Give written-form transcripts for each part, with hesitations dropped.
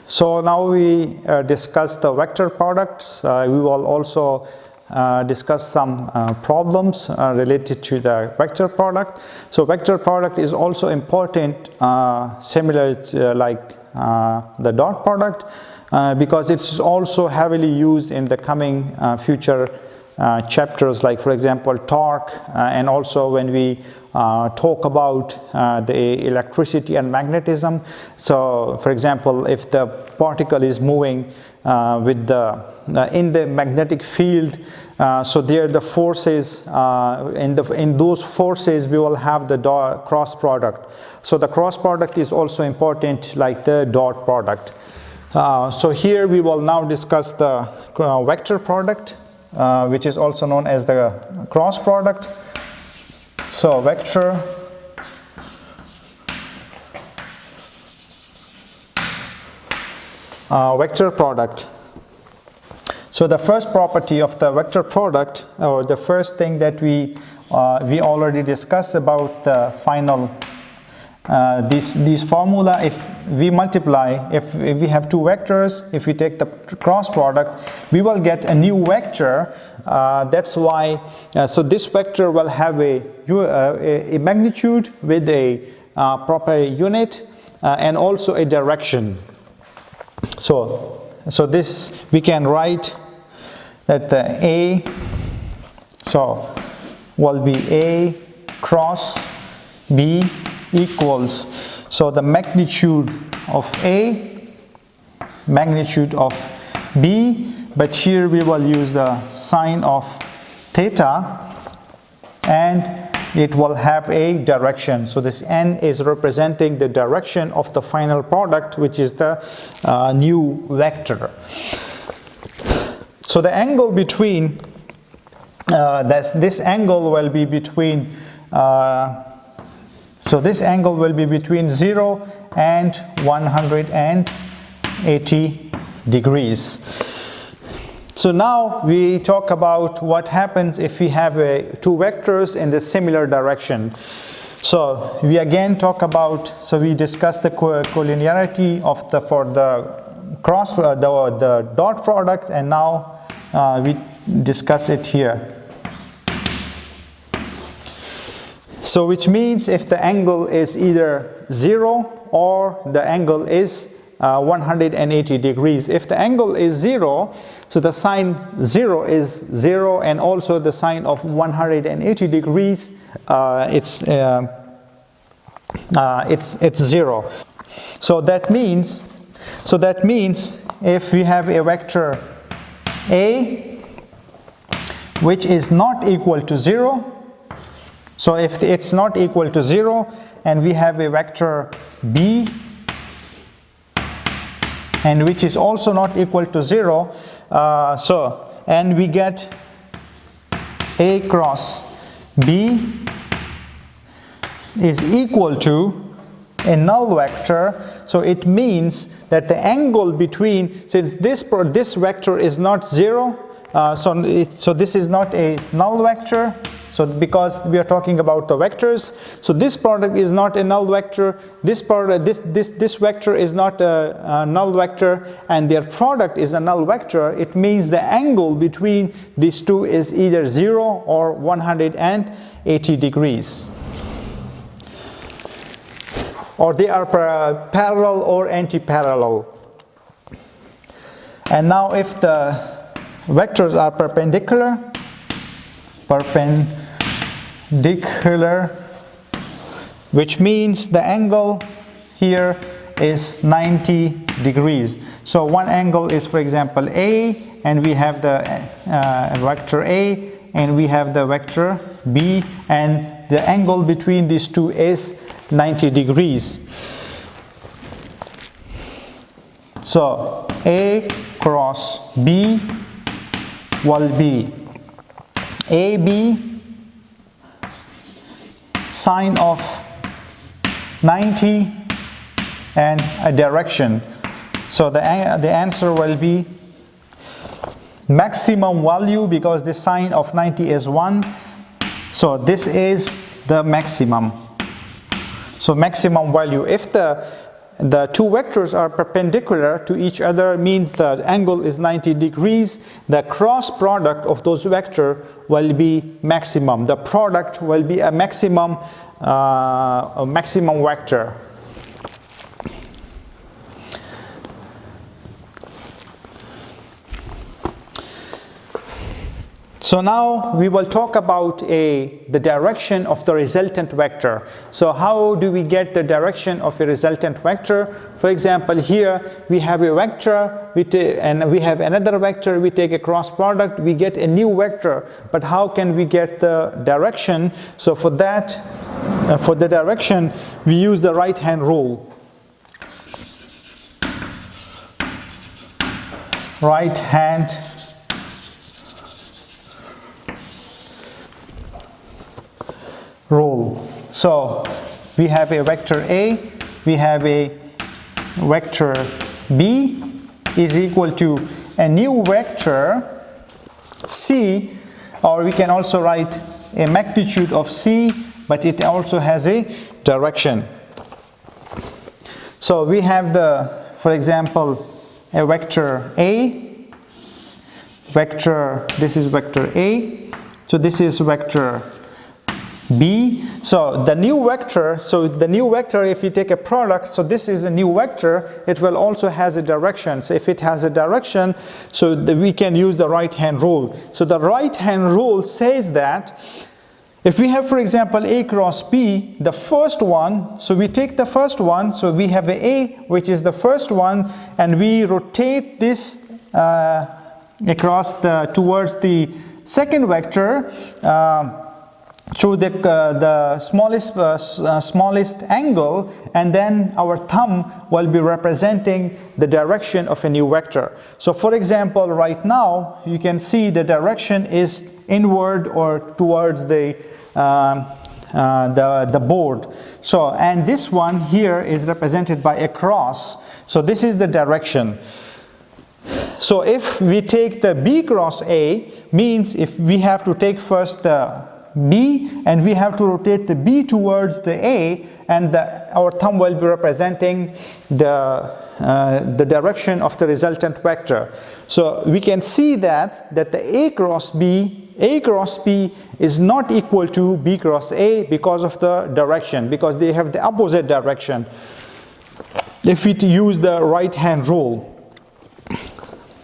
So now we discuss the vector products. We will also discuss some problems related to the vector product. So vector product is also important, similar to like the dot product, because it's also heavily used in the coming future chapters, like for example torque, and also when we talk about the electricity and magnetism. So for example, if the particle is moving with in the magnetic field, so there the forces, in those forces we will have the cross product. So the cross product is also important like the dot product. So here we will now discuss the vector product, which is also known as the cross product. So vector product. So the first property of the vector product, or the first thing that we already discussed about the final this formula. If we multiply, if we have two vectors, if we take the cross product, we will get a new vector. That's why so this vector will have a magnitude with a proper unit and also a direction. So this we can write that the A so will be A cross B equals, so the magnitude of A, magnitude of B, but here we will use the sign of theta, and it will have a direction. So this N is representing the direction of the final product, which is the new vector. So the angle between this angle will be between so this angle will be between 0 and 180 degrees. So now we talk about what happens if we have two vectors in the similar direction. So we again talk about, so we discussed the collinearity of for the cross the dot product, and now we discuss it here. So which means if the angle is either 0 or the angle is 180 degrees. If the angle is 0, so the sign 0 is 0, and also the sign of 180 degrees, it's 0. So that means if we have a vector A which is not equal to 0, so if it's not equal to 0, and we have a vector B and which is also not equal to 0, and we get A cross B is equal to a null vector, so it means that the angle between, since this vector is not 0, so this is not a null vector. So because we are talking about the vectors, so this product is not a null vector, this vector is not a null vector, and their product is a null vector. It means the angle between these two is either 0 or 180 degrees. Or they are parallel or anti-parallel. And now if the vectors are perpendicular, which means the angle here is 90 degrees. So one angle is, for example, A, and we have the vector A, and we have the vector B, and the angle between these two is 90 degrees. So A cross B will be AB sine of 90 and a direction. So the answer will be maximum value, because the sine of 90 is 1. So this is the maximum. So maximum value. If the the two vectors are perpendicular to each other, means the angle is 90 degrees. The cross product of those vectors will be maximum. The product will be a maximum vector. So now we will talk about the direction of the resultant vector. So how do we get the direction of a resultant vector? For example, here we have a vector and we have another vector. We take a cross product, we get a new vector. But how can we get the direction? So for that, for the direction, we use the right-hand rule. Right-hand rule. So we have a vector A, we have a vector B is equal to a new vector C, or we can also write a magnitude of C, but it also has a direction. So we have for example, a vector A, this is vector A, so this is vector B. So the new vector, if you take a product, so this is a new vector, it will also has a direction. So if it has a direction, so we can use the right-hand rule. So the right-hand rule says that if we have, for example, A cross B, the first one, so we take the first one, so we have A, which is the first one, and we rotate this across towards the second vector through the smallest angle, and then our thumb will be representing the direction of a new vector. So for example, right now you can see the direction is inward or towards the board. So, and this one here is represented by a cross. So this is the direction. So if we take the B cross A, means if we have to take first the B and we have to rotate the B towards the A, and our thumb will be representing the direction of the resultant vector. So we can see that the A cross B is not equal to B cross A because of the direction, because they have the opposite direction if we use the right-hand rule.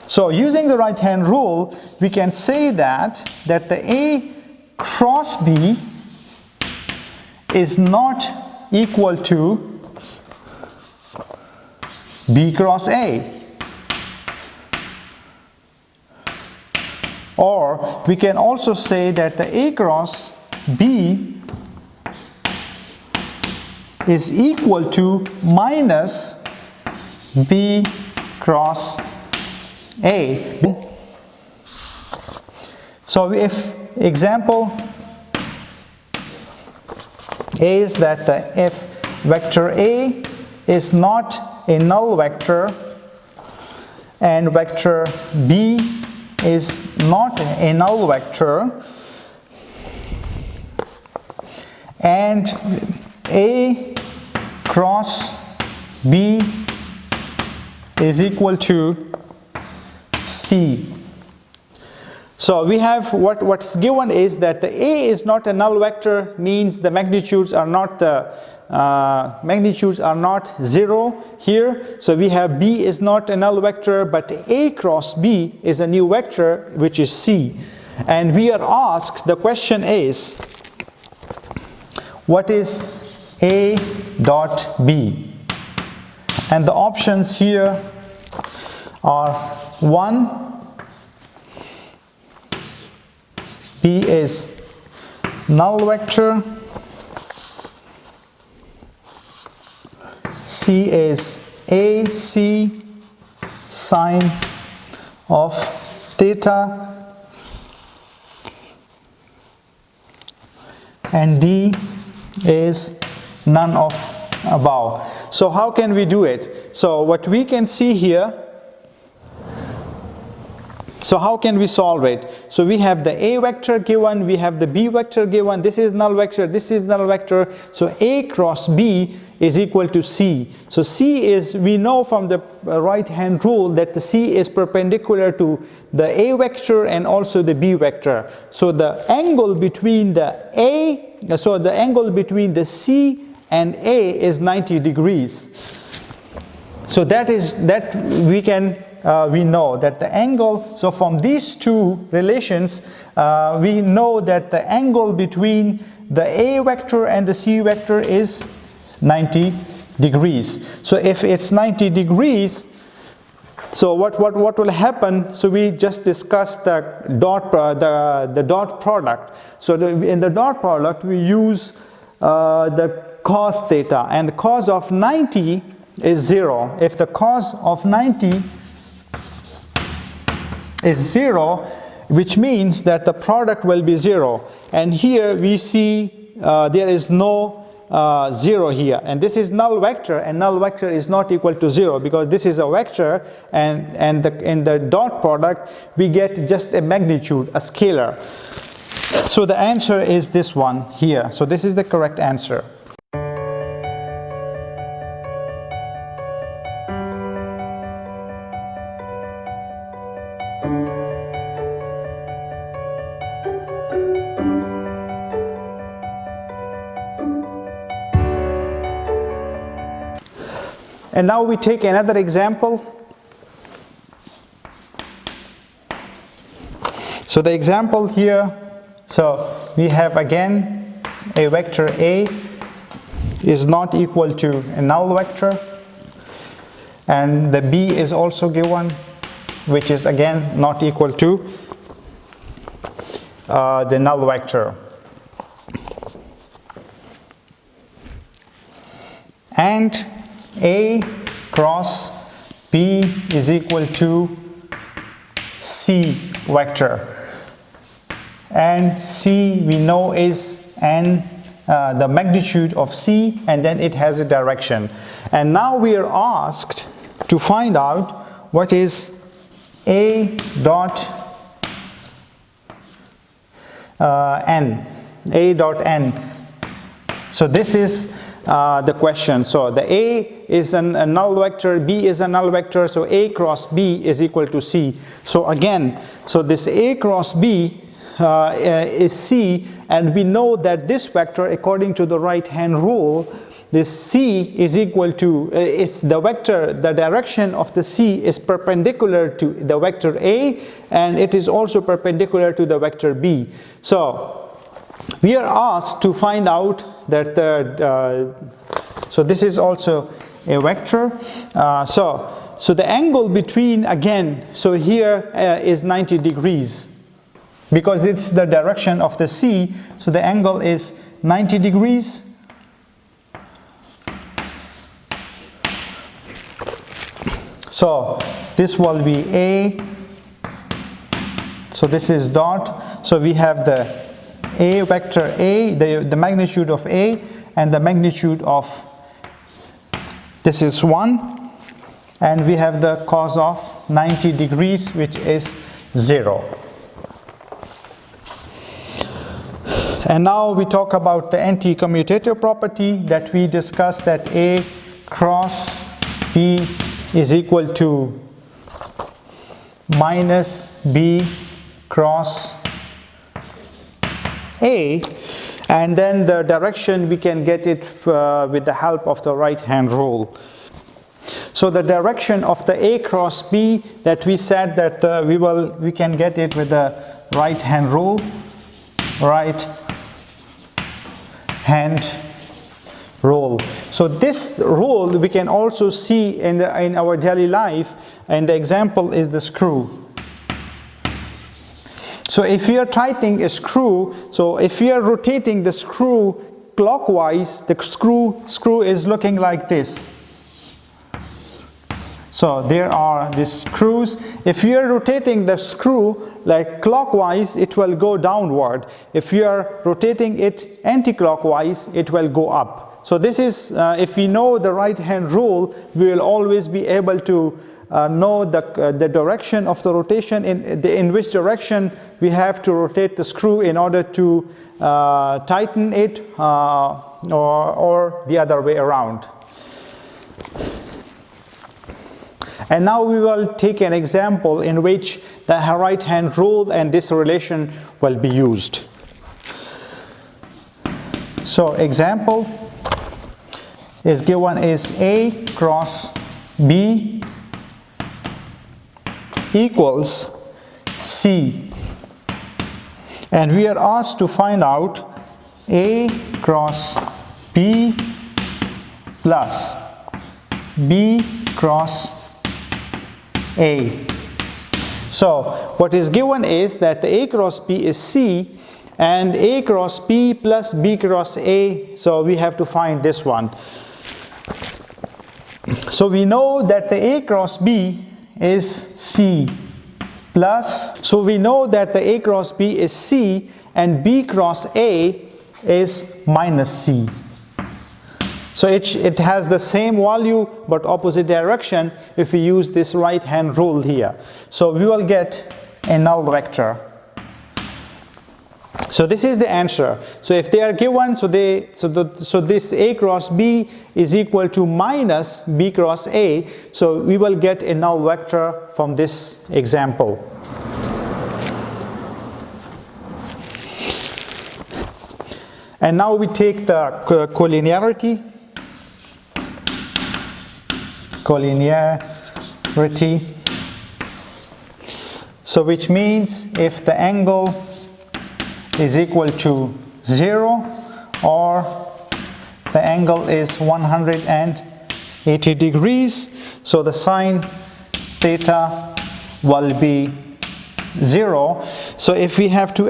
So using the right-hand rule, we can say that the A cross B is not equal to B cross A. Or we can also say that the A cross B is equal to minus B cross A. So if example is that if vector A is not a null vector and vector B is not a null vector, and A cross B is equal to C. So we have what's given is that the A is not a null vector, means the magnitudes are not zero here. So we have B is not a null vector, but A cross B is a new vector, which is C. And we are asked, the question is, what is A dot B? And the options here are 1, B is null vector, C is AC sine of theta, and D is none of above. So how can we do it? So what we can see here, so how can we solve it? So we have the A vector given, we have the B vector given, this is null vector, this is null vector. So A cross B is equal to C. So C is, we know from the right hand rule that the C is perpendicular to the A vector and also the B vector. So the angle between the angle between the C and A is 90 degrees. So that we know that the angle, so from these two relations, we know that the angle between the A vector and the C vector is 90 degrees. So if it's 90 degrees, so what will happen? So we just discussed the dot product. So in the dot product we use the cos theta, and the cos of 90 is 0. If the cos of 90 is 0, which means that the product will be 0. And here we see there is no 0 here, and this is null vector, and null vector is not equal to 0 because this is a vector, and in the dot product we get just a magnitude, a scalar. So the answer is this one here. So this is the correct answer. And now we take another example. So the example here, so we have again a vector A is not equal to a null vector, and the B is also given, which is again not equal to the null vector. And A cross B is equal to C vector, and C we know is the magnitude of C, and then it has a direction. And now we are asked to find out what is A dot N. A dot N. So this is the question. So the A is a null vector, B is a null vector, so A cross B is equal to C. So again, so this A cross B is C, and we know that this vector, according to the right hand rule, this C is equal to, it's the vector, the direction of the C is perpendicular to the vector A, and it is also perpendicular to the vector B. So we are asked to find out that so this is also a vector. So the angle between, again, so here is 90 degrees because it's the direction of the C. So the angle is 90 degrees. So this will be A. So this is dot. So we have the A vector A, the magnitude of A, and the magnitude of, this is 1, and we have the cos of 90 degrees, which is 0. And now we talk about the anti-commutative property that we discussed, that A cross B is equal to minus B cross A, and then the direction we can get it with the help of the right hand rule. So the direction of the A cross B, that we said that we can get it with the right hand rule, right hand rule. So this rule we can also see in our daily life, and the example is the screw. So if we are tightening a screw, so if we are rotating the screw clockwise, the screw is looking like this. So there are these screws. If you are rotating the screw like clockwise, it will go downward. If you are rotating it anti-clockwise, it will go up. So this is, if we know the right hand rule, we will always be able to know the direction of the rotation, in which direction we have to rotate the screw in order to tighten it or the other way around. And now we will take an example in which the right hand rule and this relation will be used. So example is given is A cross B equals C, and we are asked to find out A cross B plus B cross A. So what is given is that the A cross B is C and A cross B plus B cross A, so we have to find this one. So we know that the A cross B is C plus, so we know that the A cross B is C and B cross A is minus C. So it has the same value but opposite direction if we use this right hand rule here. So we will get a null vector. So this is the answer. So if they are given, so this A cross B is equal to minus B cross A, so we will get a null vector from this example. And now we take the colinearity. So which means if the angle is equal to 0 or the angle is 180 degrees, so the sine theta will be 0. So if we have two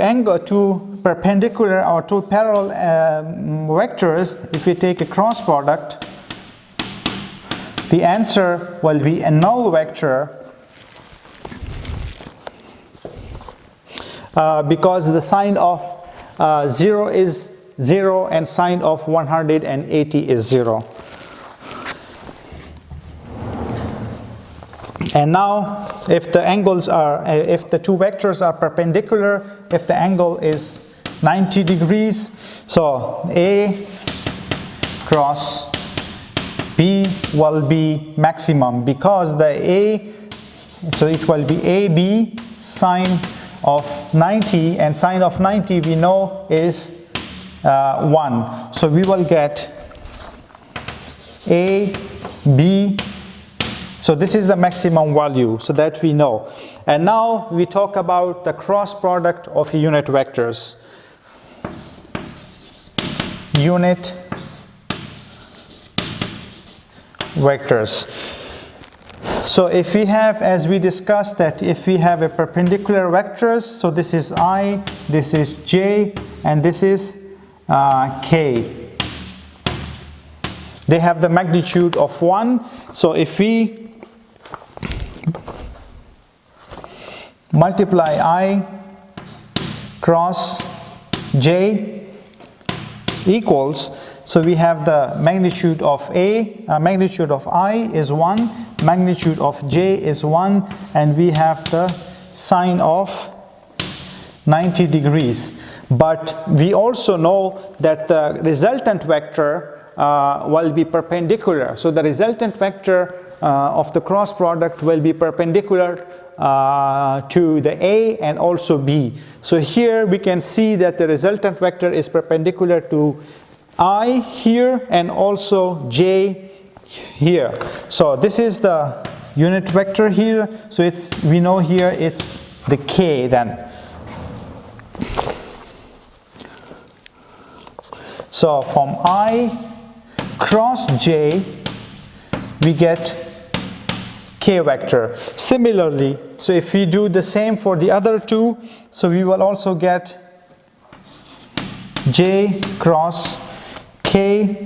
perpendicular or two parallel vectors, if we take a cross product, the answer will be a null vector because the sine of 0 is 0 and sine of 180 is 0. And now if the angles are, if the two vectors are perpendicular, if the angle is 90 degrees, so A cross B will be maximum because the A, so it will be AB sine of 90, and sine of 90 we know is 1. So we will get AB, so this is the maximum value, so that we know. And now we talk about the cross product of unit vectors. Unit vectors. So if we have, as we discussed, that if we have a perpendicular vectors, so this is I, this is J, and this is K. They have the magnitude of 1. So if we multiply I cross J equals, so we have the magnitude of magnitude of I is 1, magnitude of J is 1, and we have the sine of 90 degrees. But we also know that the resultant vector will be perpendicular. So the resultant vector of the cross product will be perpendicular to the A and also B. So here we can see that the resultant vector is perpendicular to I here and also J here. So this is the unit vector here. So it's, we know here it's the K then. So from I cross J we get K vector. Similarly, so if we do the same for the other two, so we will also get J cross K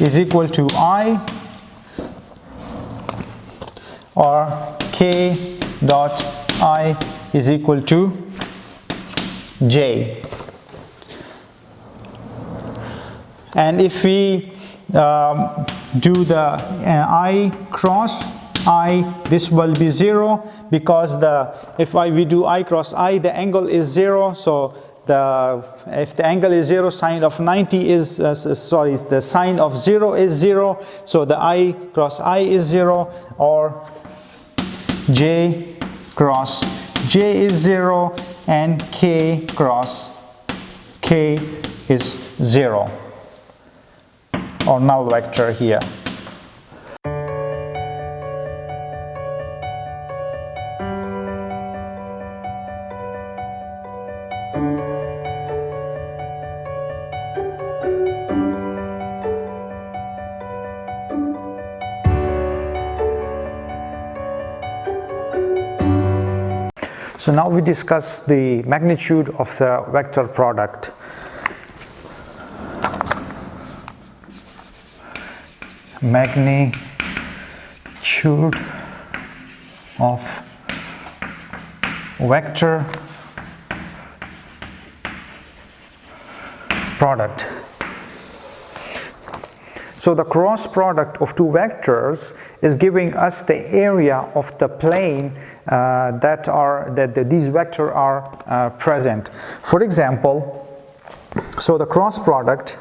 is equal to I, or K dot I is equal to J. And if we do the I cross I, this will be 0 because we do I cross I, the angle is 0, so if the angle is 0, sine of 90 is, the sine of 0 is 0, so the I cross I is 0, or J cross J is 0, and K cross K is 0, or null vector here. So now we discuss the magnitude of the vector product. Magnitude of vector product. So the cross product of two vectors is giving us the area of the plane that these vectors are present. For example, so the cross product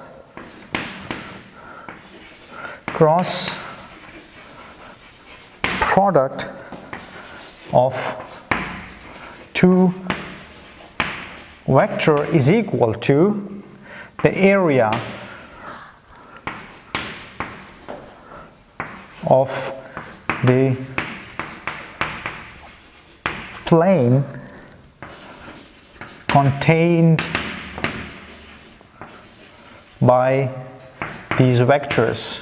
of two vector is equal to the area of the plane contained by these vectors.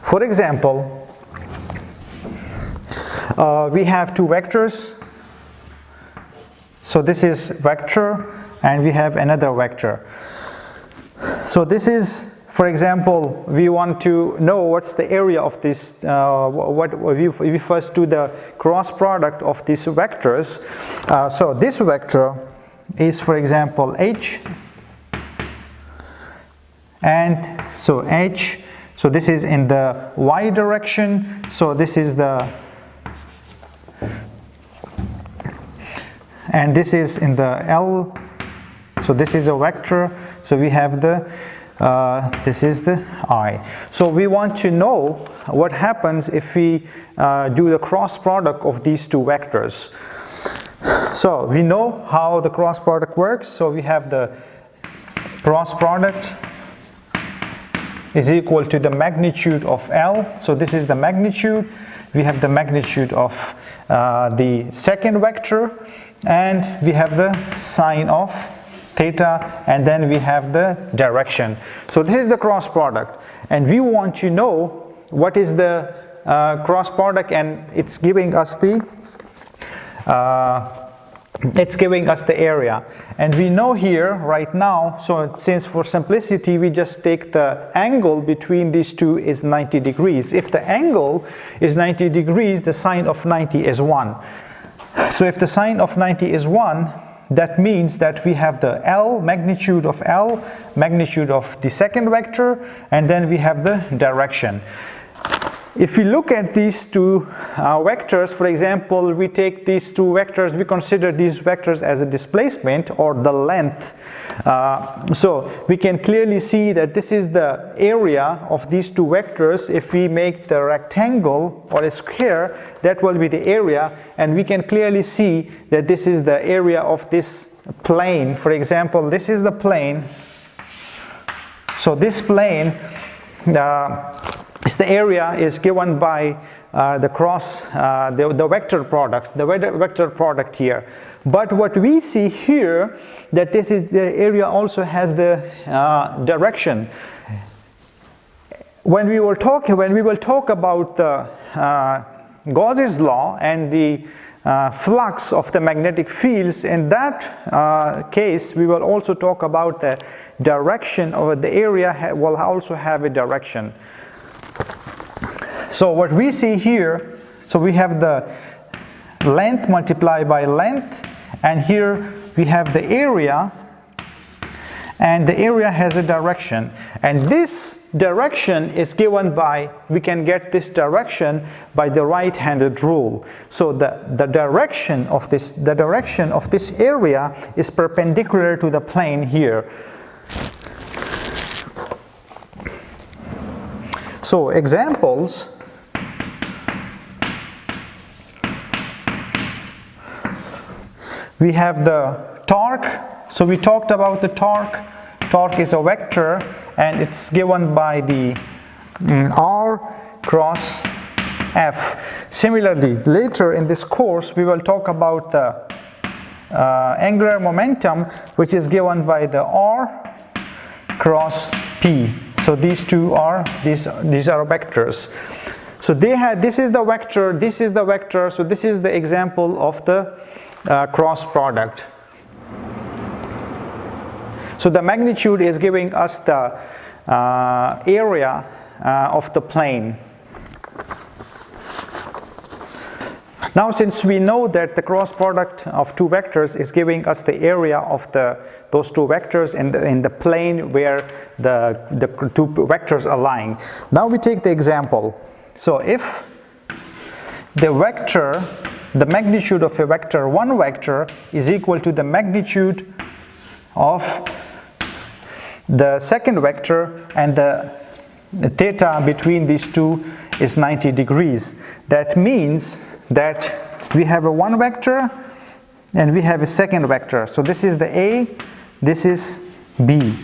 For example, we have two vectors. So this is vector and we have another vector. So this is, for example, we want to know what's the area of this, if we first do the cross product of these vectors. So this vector is, for example, H, and so H, so this is in the Y direction, so this is the, and this is in the L, so this is a vector, so we have the this is the I. So we want to know what happens if we do the cross product of these two vectors. So we know how the cross product works. So we have the cross product is equal to the magnitude of L. So this is the magnitude. We have the magnitude of the second vector, and we have the sine of theta, and then we have the direction. So this is the cross product, and we want to know what is the cross product, and it's giving us the area, and we know here right now, so since for simplicity we just take the angle between these two is 90 degrees. If the angle is 90 degrees, the sine of 90 is 1. So if the sine of 90 is 1, that means that we have the L, magnitude of L, magnitude of the second vector, and then we have the direction. If we look at these two vectors, for example, we take these two vectors, we consider these vectors as a displacement or the length. So we can clearly see that this is the area of these two vectors. If we make the rectangle or a square, that will be the area, and we can clearly see that this is the area of this plane. For example, this is the plane. So this plane, the area is given by the cross, the vector product, the vector product here. But what we see here, that this is the area also has the direction. When we will talk about the Gauss's law and the flux of the magnetic fields, in that case we will also talk about the direction of the area will also have a direction. So what we see here, so we have the length multiplied by length, and here we have the area, and the area has a direction, and this direction is given by, we can get this direction by the right-handed rule. So the direction of this area is perpendicular to the plane here. So examples. We have the torque. So we talked about the torque. Torque is a vector and it's given by the R cross F. Similarly, later in this course we will talk about the angular momentum, which is given by the R cross P. So these two are these are vectors. So this is the vector, this is the vector. So this is the example of the cross product. So the magnitude is giving us the area of the plane. Now, since we know that the cross product of two vectors is giving us the area of those two vectors in the plane where the two vectors are lying. Now we take the example. So if the magnitude of a vector, one vector, is equal to the magnitude of the second vector, and the theta between these two is 90 degrees. That means that we have a one vector and we have a second vector. So this is the A, this is B.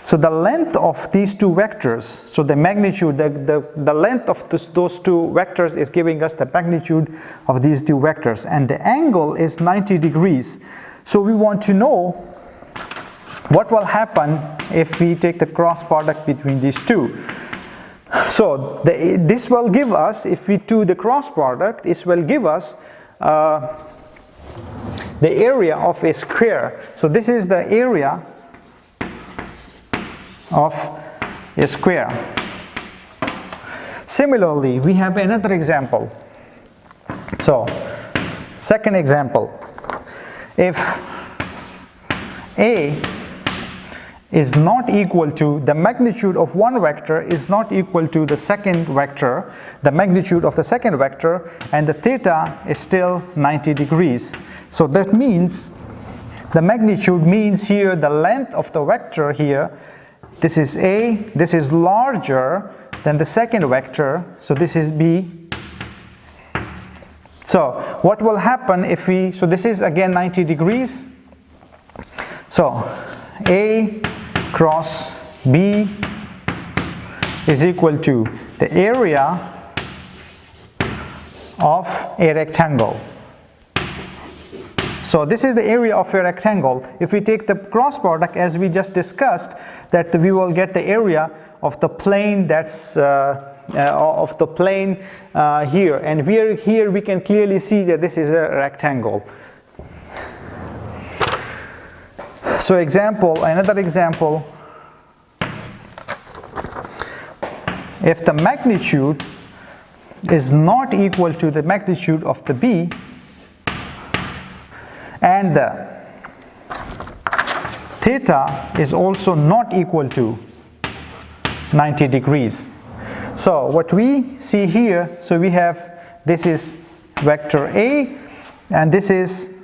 So the length of these two vectors, so the magnitude, the length of those two vectors is giving us the magnitude of these two vectors, and the angle is 90 degrees. So we want to know what will happen if we take the cross product between these two. So this will give us, if we do the cross product, this will give us the area of a square. So this is the area of a square. Similarly, we have another example. So second example, if A is not equal to, the magnitude of one vector is not equal to the second vector, the magnitude of the second vector, and the theta is still 90 degrees. So that means the magnitude means here the length of the vector here, this is A, this is larger than the second vector, so this is B. So what will happen if we, so this is again 90 degrees. So A cross B is equal to the area of a rectangle. So this is the area of a rectangle. If we take the cross product, as we just discussed, that we will get the area of the plane that's here, and here we can clearly see that this is a rectangle. So another example, if the magnitude is not equal to the magnitude of the B, and the theta is also not equal to 90 degrees. So what we see here, so we have, this is vector A and this is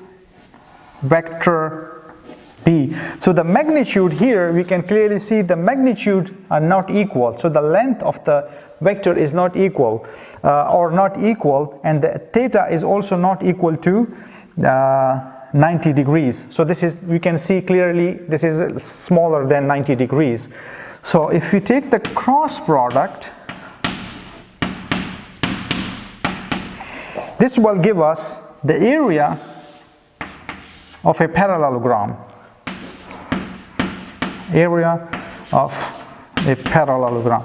vector B. So the magnitude here, we can clearly see the magnitude are not equal. So the length of the vector is not equal or not equal, and the theta is also not equal to 90 degrees. So this is, we can see clearly this is smaller than 90 degrees. So if we take the cross product, this will give us the area of a parallelogram. Area of a parallelogram.